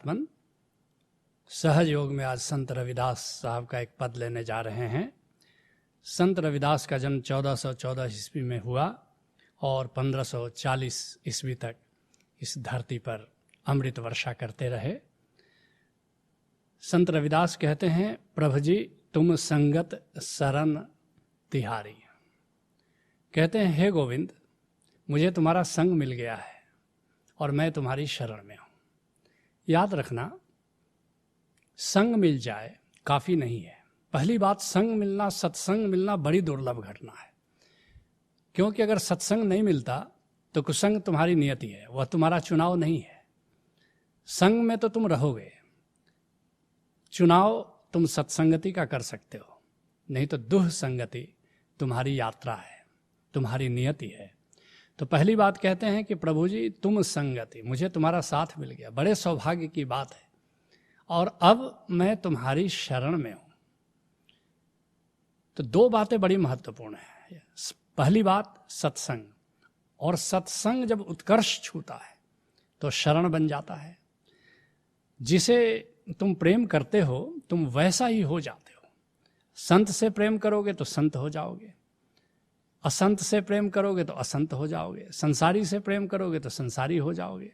आत्मन सहज योग में आज संत रविदास साहब का एक पद लेने जा रहे हैं। संत रविदास का जन्म 1414 ईस्वी में हुआ और 1540 ईस्वी तक इस धरती पर अमृत वर्षा करते रहे। संत रविदास कहते हैं, प्रभु जी तुम संगत शरण तिहारी। कहते हैं, हे गोविंद, मुझे तुम्हारा संग मिल गया है और मैं तुम्हारी शरण में हूँ। याद रखना, संग मिल जाए काफ़ी नहीं है। पहली बात, संग मिलना, सत्संग मिलना बड़ी दुर्लभ घटना है, क्योंकि अगर सत्संग नहीं मिलता तो कुसंग तुम्हारी नियति है, वह तुम्हारा चुनाव नहीं है। संग में तो तुम रहोगे, चुनाव तुम सत्संगति का कर सकते हो, नहीं तो दुह संगति तुम्हारी यात्रा है, तुम्हारी नियति है। तो पहली बात कहते हैं कि प्रभु जी तुम संगति, मुझे तुम्हारा साथ मिल गया, बड़े सौभाग्य की बात है और अब मैं तुम्हारी शरण में हूं। तो दो बातें बड़ी महत्वपूर्ण है। पहली बात सत्संग, और सत्संग जब उत्कर्ष छूता है तो शरण बन जाता है। जिसे तुम प्रेम करते हो तुम वैसा ही हो जाते हो। संत से प्रेम करोगे तो संत हो जाओगे, असंत से प्रेम करोगे तो असंत हो जाओगे, संसारी से प्रेम करोगे तो संसारी हो जाओगे।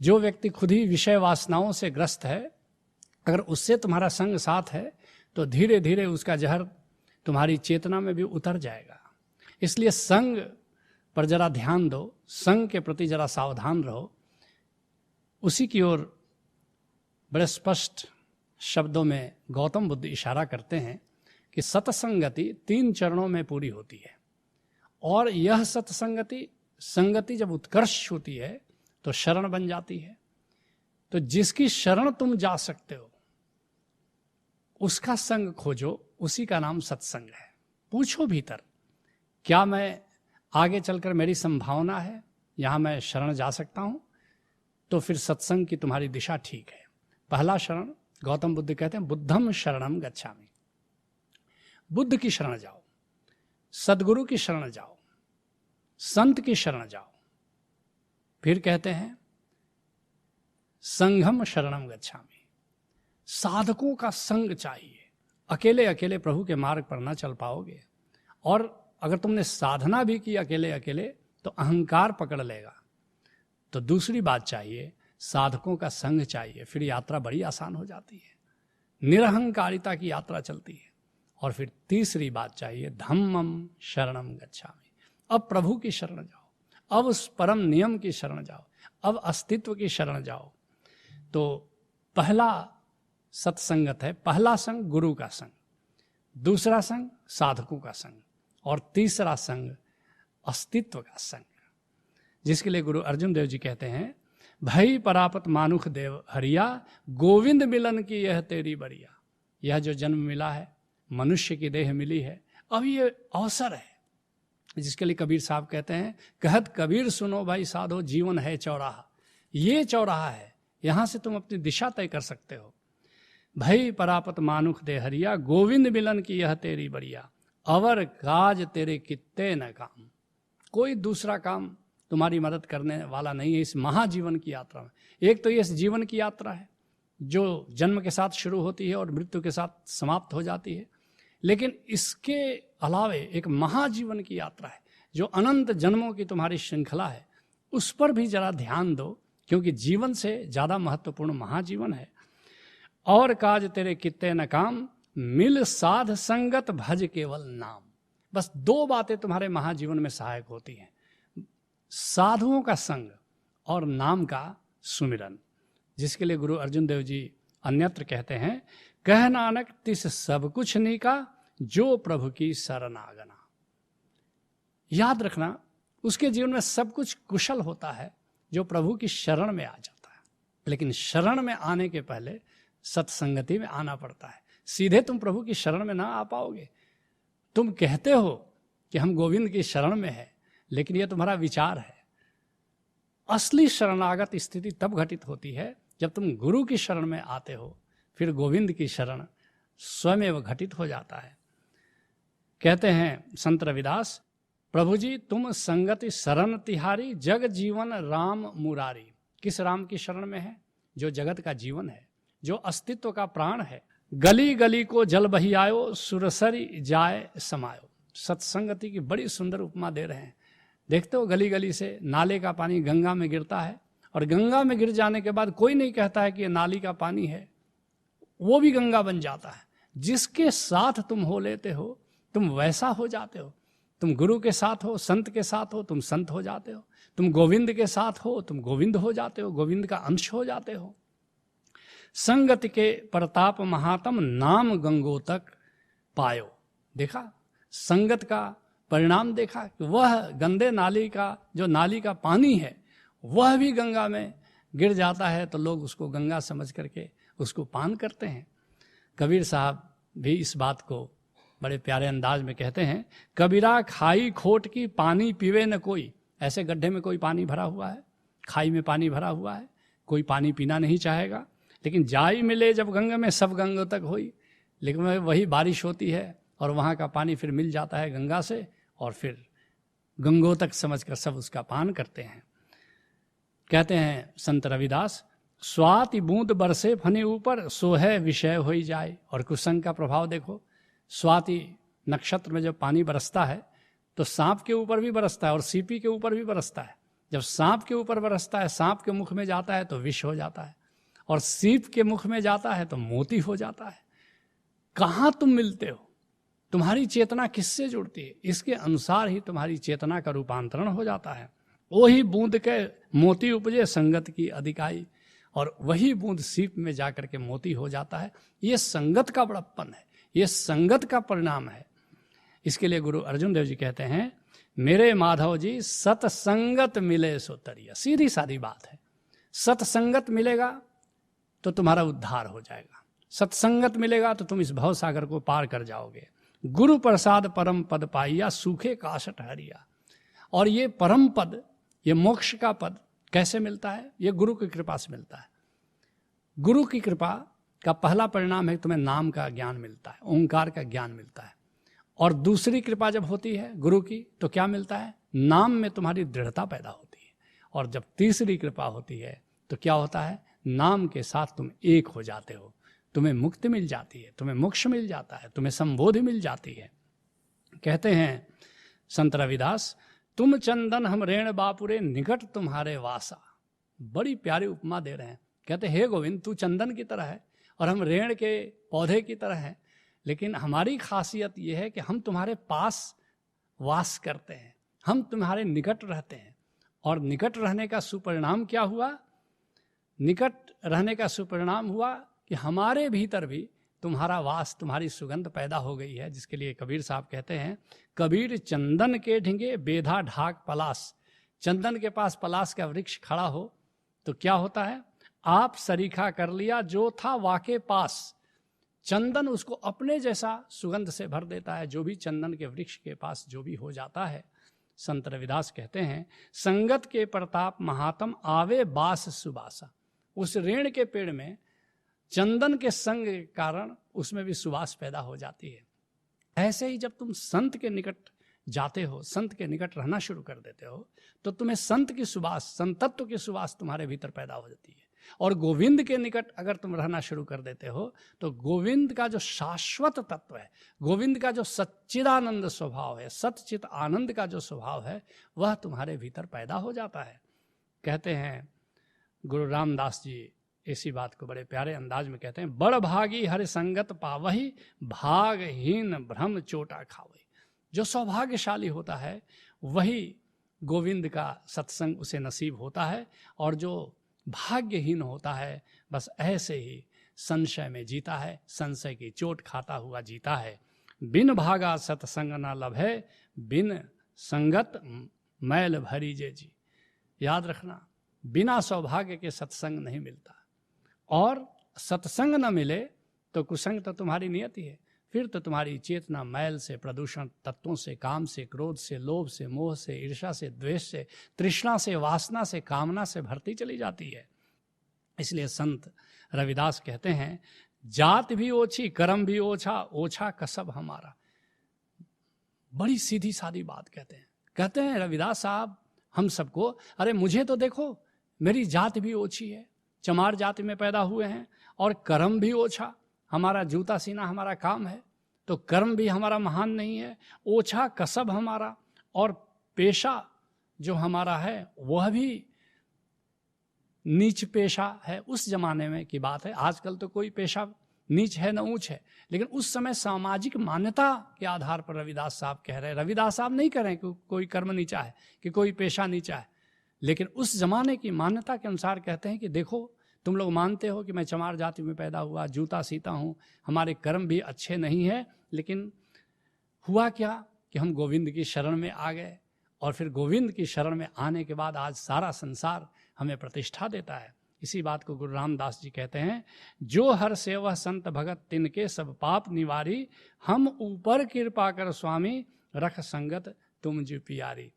जो व्यक्ति खुद ही विषय वासनाओं से ग्रस्त है, अगर उससे तुम्हारा संग साथ है तो धीरे धीरे उसका जहर तुम्हारी चेतना में भी उतर जाएगा। इसलिए संग पर जरा ध्यान दो, संग के प्रति जरा सावधान रहो। उसी की ओर बड़े स्पष्ट शब्दों में गौतम बुद्ध इशारा करते हैं कि सत्संगति 3 चरणों में पूरी होती है, और यह सत्संगति संगति जब उत्कर्ष होती है तो शरण बन जाती है। तो जिसकी शरण तुम जा सकते हो उसका संग खोजो, उसी का नाम सत्संग है। पूछो भीतर, क्या मैं आगे चलकर मेरी संभावना है, यहाँ मैं शरण जा सकता हूँ, तो फिर सत्संग की तुम्हारी दिशा ठीक है। पहला शरण, गौतम बुद्ध कहते हैं, बुद्धम शरणम गच्छामि। बुद्ध की शरण जाओ, सदगुरु की शरण जाओ, संत की शरण जाओ। फिर कहते हैं संघम शरणम गच्छामि। साधकों का संग चाहिए, अकेले अकेले प्रभु के मार्ग पर ना चल पाओगे। और अगर तुमने साधना भी की अकेले अकेले तो अहंकार पकड़ लेगा। तो दूसरी बात चाहिए, साधकों का संग चाहिए, फिर यात्रा बड़ी आसान हो जाती है, निरहंकारिता की यात्रा चलती है। और फिर तीसरी बात चाहिए, धम्मम शरणम गच्छामि। अब प्रभु की शरण जाओ, अब उस परम नियम की शरण जाओ, अब अस्तित्व की शरण जाओ। तो पहला सत्संगत है, पहला संग गुरु का संग, दूसरा संग साधकों का संग, और तीसरा संग अस्तित्व का संग, जिसके लिए गुरु अर्जुन देव जी कहते हैं, भई परापत मानुख देव हरिया, गोविंद मिलन की यह तेरी बढ़िया। यह जो जन्म मिला है, मनुष्य की देह मिली है, अब ये अवसर है, जिसके लिए कबीर साहब कहते हैं, कहत कबीर सुनो भाई साधो, जीवन है चौराहा। ये चौराहा है, यहां से तुम अपनी दिशा तय कर सकते हो। भई परापत मानुख दे हरिया, गोविंद मिलन की यह तेरी बढ़िया, अवर काज तेरे कित्ते न काम। कोई दूसरा काम तुम्हारी मदद करने वाला नहीं है इस महाजीवन की यात्रा में। एक तो ये इस जीवन की यात्रा है जो जन्म के साथ शुरू होती है और मृत्यु के साथ समाप्त हो जाती है, लेकिन इसके अलावे एक महाजीवन की यात्रा है जो अनंत जन्मों की तुम्हारी श्रृंखला है। उस पर भी जरा ध्यान दो, क्योंकि जीवन से ज़्यादा महत्वपूर्ण महाजीवन है। और काज तेरे कित्ते न काम, मिल साध संगत भज केवल नाम। बस 2 बातें तुम्हारे महाजीवन में सहायक होती हैं, साधुओं का संग और नाम का सुमिरन, जिसके लिए गुरु अर्जुन देव जी अन्यत्र कहते हैं, कह नानक तिस सब कुछ नीका, जो प्रभु की शरण आगना। याद रखना, उसके जीवन में सब कुछ कुशल होता है जो प्रभु की शरण में आ जाता है। लेकिन शरण में आने के पहले सत्संगति में आना पड़ता है। सीधे तुम प्रभु की शरण में ना आ पाओगे। तुम कहते हो कि हम गोविंद की शरण में है, लेकिन यह तुम्हारा विचार है। असली शरणागत स्थिति तब घटित होती है जब तुम गुरु की शरण में आते हो, फिर गोविंद की शरण स्वयं घटित हो जाता है। कहते हैं संत रविदास, प्रभु जी तुम संगति शरण तिहारी, जग जीवन राम मुरारी। किस राम की शरण में है? जो जगत का जीवन है, जो अस्तित्व का प्राण है। गली गली को जल बही आयो, सुरसरी जाए समायो। सत्संगति की बड़ी सुंदर उपमा दे रहे हैं। देखते हो गली गली से नाले का पानी गंगा में गिरता है, और गंगा में गिर जाने के बाद कोई नहीं कहता है कि ये नाली का पानी है, वो भी गंगा बन जाता है। जिसके साथ तुम हो लेते हो तुम वैसा हो जाते हो। तुम गुरु के साथ हो, संत के साथ हो, तुम संत हो जाते हो। तुम गोविंद के साथ हो, तुम गोविंद हो जाते हो, गोविंद का अंश हो जाते हो। संगत के प्रताप महात्म, नाम गंगोतक पायो। देखा संगत का परिणाम, देखा कि वह गंदे नाली का, जो नाली का पानी है, वह भी गंगा में गिर जाता है तो लोग उसको गंगा समझ करके उसको पान करते हैं। कबीर साहब भी इस बात को बड़े प्यारे अंदाज में कहते हैं, कबीरा खाई खोट की पानी पीवे न कोई। ऐसे गड्ढे में कोई पानी भरा हुआ है, खाई में पानी भरा हुआ है, कोई पानी पीना नहीं चाहेगा, लेकिन जाई मिले जब गंगा में सब गंगा तक हुई। लेकिन वही बारिश होती है और वहाँ का पानी फिर मिल जाता है गंगा से, और फिर गंगो तक समझ कर सब उसका पान करते हैं। कहते हैं संत रविदास, स्वाति बूंद बरसे फने ऊपर, सोहे विषय हो ही जाए। और कुसंग का प्रभाव देखो, स्वाति नक्षत्र में जब पानी बरसता है तो सांप के ऊपर भी बरसता है और सीपी के ऊपर भी बरसता है। जब सांप के ऊपर बरसता है, सांप के मुख में जाता है तो विष हो जाता है, और सीप के मुख में जाता है तो मोती हो जाता है। कहाँ तुम मिलते हो, तुम्हारी चेतना किससे जुड़ती है, इसके अनुसार ही तुम्हारी चेतना का रूपांतरण हो जाता है। वही बूंद के मोती उपजे संगत की अधिकाई, और वही बूंद सीप में जाकर के मोती हो जाता है। ये संगत का बड़प्पन है, ये संगत का परिणाम है। इसके लिए गुरु अर्जुन देव जी कहते हैं, मेरे माधव जी सत्संगत मिले सो तरिया। सीधी सादी बात है, सत्संगत मिलेगा तो तुम्हारा उद्धार हो जाएगा, सत्संगत मिलेगा तो तुम इस भव सागर को पार कर जाओगे। गुरु प्रसाद परम पद पाइया, सूखे काशट हरिया। और ये परम पद, ये मोक्ष का पद कैसे मिलता है? ये गुरु की कृपा से मिलता है। गुरु की कृपा का पहला परिणाम है तुम्हें नाम का ज्ञान मिलता है, ओंकार का ज्ञान मिलता है। और दूसरी कृपा जब होती है गुरु की तो क्या मिलता है? नाम में तुम्हारी दृढ़ता पैदा होती है। और जब तीसरी कृपा होती है तो क्या होता है? नाम के साथ तुम एक हो जाते हो, तुम्हें मुक्ति मिल जाती है, तुम्हें मोक्ष मिल जाता है, तुम्हें संबोधि मिल जाती है। कहते हैं संत रविदास, तुम चंदन हम रेण बापुरे, निकट तुम्हारे वासा। बड़ी प्यारी उपमा दे रहे हैं। कहते हे गोविंद, तू चंदन की तरह है और हम रेण के पौधे की तरह हैं, लेकिन हमारी खासियत यह है कि हम तुम्हारे पास वास करते हैं, हम तुम्हारे निकट रहते हैं। और निकट रहने का सुपरिणाम क्या हुआ? निकट रहने का सुपरिणाम हुआ कि हमारे भीतर भी तुम्हारा वास, तुम्हारी सुगंध पैदा हो गई है। जिसके लिए कबीर साहब कहते हैं, कबीर चंदन के ढिंगे बेधा ढाक पलास। चंदन के पास पलास का वृक्ष खड़ा हो तो क्या होता है? आप सरीखा कर लिया जो था वाके पास। चंदन उसको अपने जैसा सुगंध से भर देता है, जो भी चंदन के वृक्ष के पास जो भी हो जाता है। संत रविदास कहते हैं, संगत के प्रताप महात्म आवे बास सुबासा। उस रेण के पेड़ में चंदन के संग के कारण उसमें भी सुवास पैदा हो जाती है। ऐसे ही जब तुम संत के निकट जाते हो, संत के निकट रहना शुरू कर देते हो, तो तुम्हें संत की सुवास, संतत्व की सुवास तुम्हारे भीतर पैदा हो जाती है। और गोविंद के निकट अगर तुम रहना शुरू कर देते हो तो गोविंद का जो शाश्वत तत्व है, गोविंद का जो सच्चिदानंद स्वभाव है, सच्चित आनंद का जो स्वभाव है, वह तुम्हारे भीतर पैदा हो जाता है। कहते हैं गुरु रामदास जी इसी बात को बड़े प्यारे अंदाज में कहते हैं, बड़ भागी हरि संगत पावही, भागहीन भ्रम चोटा खावही। जो सौभाग्यशाली होता है वही गोविंद का सत्संग उसे नसीब होता है, और जो भाग्यहीन होता है बस ऐसे ही संशय में जीता है, संशय की चोट खाता हुआ जीता है। बिन भागा सत्संग न लभे, बिन संगत मैल भरी जे जी। याद रखना, बिना सौभाग्य के सत्संग नहीं मिलता, और सत्संग न मिले तो कुसंग तो तुम्हारी नियति है। फिर तो तुम्हारी चेतना मैल से, प्रदूषण तत्वों से, काम से, क्रोध से, लोभ से, मोह से, ईर्ष्या से, द्वेष से, तृष्णा से, वासना से, कामना से भरती चली जाती है। इसलिए संत रविदास कहते हैं, जात भी ओछी कर्म भी ओछा, ओछा कसब हमारा। बड़ी सीधी सादी बात कहते हैं रविदास साहब हम सबको, अरे मुझे तो देखो, मेरी जात भी ओछी है, चमार जाति में पैदा हुए हैं और कर्म भी ओछा। हमारा जूता सीना हमारा काम है, तो कर्म भी हमारा महान नहीं है, ओछा कसब हमारा, और पेशा जो हमारा है वह भी नीच पेशा है। उस जमाने में की बात है, आजकल तो कोई पेशा नीच है न ऊंच है, लेकिन उस समय सामाजिक मान्यता के आधार पर रविदास साहब कह रहे हैं। रविदास साहब नहीं कह रहे हैं कि कोई कर्म नीचा है, कि कोई पेशा नीचा है, लेकिन उस जमाने की मान्यता के अनुसार कहते हैं कि देखो, तुम लोग मानते हो कि मैं चमार जाति में पैदा हुआ, जूता सीता हूँ, हमारे कर्म भी अच्छे नहीं है, लेकिन हुआ क्या कि हम गोविंद की शरण में आ गए, और फिर गोविंद की शरण में आने के बाद आज सारा संसार हमें प्रतिष्ठा देता है। इसी बात को गुरु रामदास जी कहते हैं, जो हर सेवह संत भगत तिनके सब पाप निवारी, हम ऊपर कृपा कर स्वामी रख संगत तुम जी प्यारी।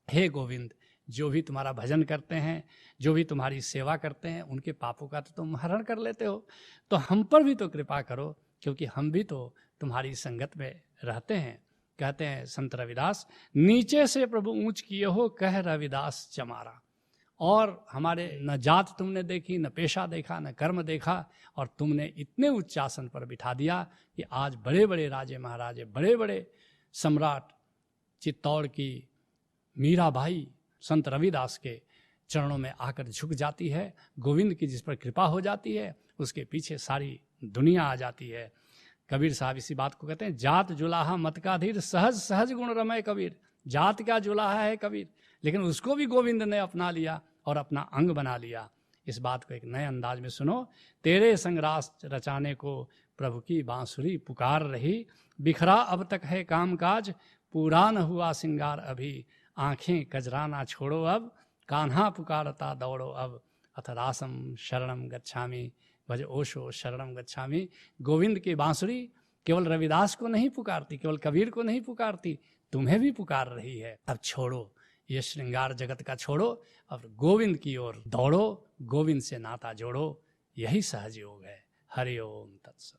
हे गोविंद, जो भी तुम्हारा भजन करते हैं, जो भी तुम्हारी सेवा करते हैं, उनके पापों का तो तुम हरण कर लेते हो, तो हम पर भी तो कृपा करो, क्योंकि हम भी तो तुम्हारी संगत में रहते हैं। कहते हैं संत रविदास, नीचे से प्रभु ऊंच किए हो कह रविदास चमारा। और हमारे न जात तुमने देखी, न पेशा देखा, न कर्म देखा, और तुमने इतने उच्च आसन पर बिठा दिया कि आज बड़े बड़े राजे महाराजे, बड़े बड़े सम्राट, चित्तौड़ की मीराबाई संत रविदास के चरणों में आकर झुक जाती है। गोविंद की जिस पर कृपा हो जाती है, उसके पीछे सारी दुनिया आ जाती है। कबीर साहब इसी बात को कहते हैं, जात जुलाहा मत का धीर, सहज सहज गुण रमय कबीर। जात का जुलाहा है कबीर, लेकिन उसको भी गोविंद ने अपना लिया और अपना अंग बना लिया। इस बात को एक नए अंदाज में सुनो। तेरे संग रास रचाने को प्रभु की बांसुरी पुकार रही, बिखरा अब तक है कामकाज, पूरा न हुआ सिंगार अभी, आंखें कजराना छोड़ो अब, कान्हा पुकारता दौड़ो अब, अथ रासम शरणम गच्छामि, भज ओशो शरणम गच्छामि। गोविंद की बांसुरी केवल रविदास को नहीं पुकारती, केवल कबीर को नहीं पुकारती, तुम्हें भी पुकार रही है। अब छोड़ो ये श्रृंगार जगत का, छोड़ो और गोविंद की ओर दौड़ो, गोविंद से नाता जोड़ो। यही सहज योग है। हरि ओम तत्सत।